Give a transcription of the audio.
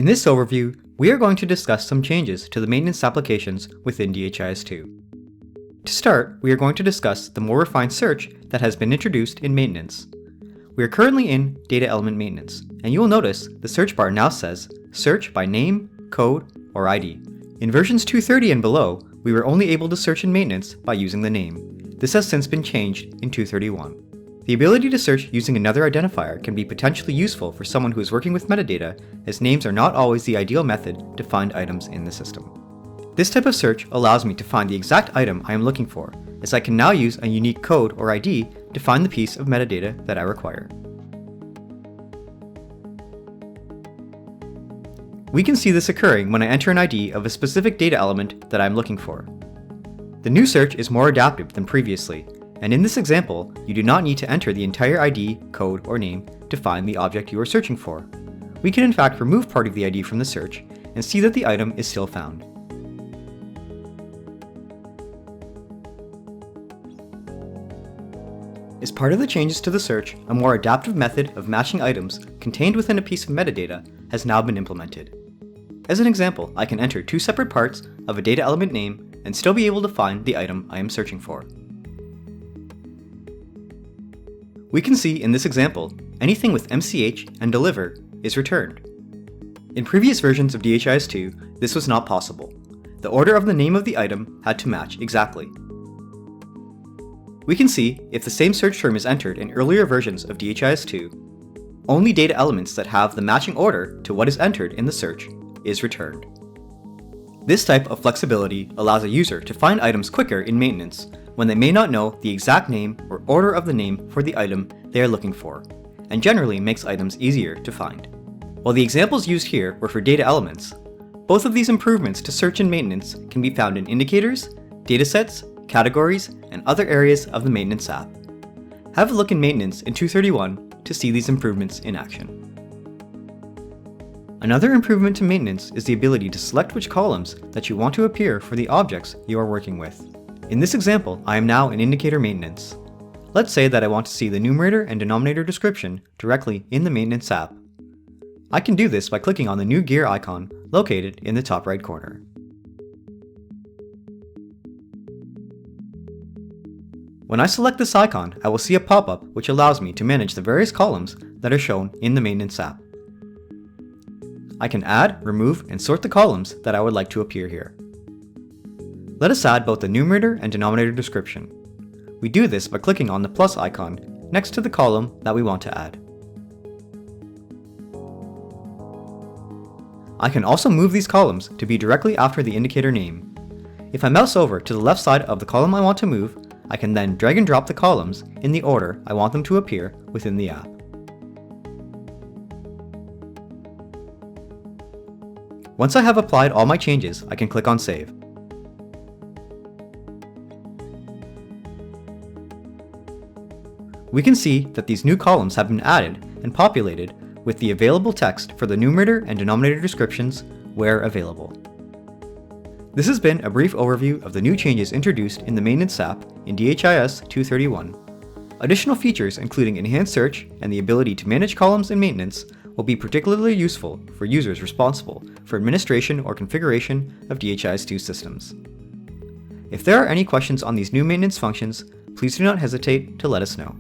this overview, we are going to discuss some changes to the maintenance applications within DHIS2. To start, we are going to discuss the more refined search that has been introduced in maintenance. We are currently in Data Element Maintenance, and you will notice the search bar now says Search by Name, Code, or ID. In versions 2.30 and below, we were only able to search in maintenance by using the name. This has since been changed in 2.31. The ability to search using another identifier can be potentially useful for someone who is working with metadata, as names are not always the ideal method to find items in the system. This type of search allows me to find the exact item I am looking for, as I can now use a unique code or ID to find the piece of metadata that I require. We can see this occurring when I enter an ID of a specific data element that I am looking for. The new search is more adaptive than previously, and in this example, you do not need to enter the entire ID, code, or name to find the object you are searching for. We can in fact remove part of the ID from the search and see that the item is still found. As part of the changes to the search, a more adaptive method of matching items contained within a piece of metadata has now been implemented. As an example, I can enter two separate parts of a data element name and still be able to find the item I am searching for. We can see in this example, anything with MCH and deliver is returned. In previous versions of DHIS2, this was not possible. The order of the name of the item had to match exactly. We can see if the same search term is entered in earlier versions of DHIS2, only data elements that have the matching order to what is entered in the search is returned. This type of flexibility allows a user to find items quicker in maintenance when they may not know the exact name or order of the name for the item they are looking for, and generally makes items easier to find. While the examples used here were for data elements, both of these improvements to search and maintenance can be found in indicators, datasets, categories, and other areas of the maintenance app. Have a look in maintenance in 2.31 to see these improvements in action. Another improvement to maintenance is the ability to select which columns that you want to appear for the objects you are working with. In this example, I am now in indicator maintenance. Let's say that I want to see the numerator and denominator description directly in the maintenance app. I can do this by clicking on the new gear icon located in the top right corner. When I select this icon, I will see a pop-up which allows me to manage the various columns that are shown in the maintenance app. I can add, remove, and sort the columns that I would like to appear here. Let us add both the numerator and denominator description. We do this by clicking on the plus icon next to the column that we want to add. I can also move these columns to be directly after the indicator name. If I mouse over to the left side of the column I want to move, I can then drag and drop the columns in the order I want them to appear within the app. Once I have applied all my changes, I can click on Save. We can see that these new columns have been added and populated with the available text for the numerator and denominator descriptions where available. This has been a brief overview of the new changes introduced in the maintenance app in DHIS 2.31. Additional features including enhanced search and the ability to manage columns in maintenance will be particularly useful for users responsible for administration or configuration of DHIS2 systems. If there are any questions on these new maintenance functions, please do not hesitate to let us know.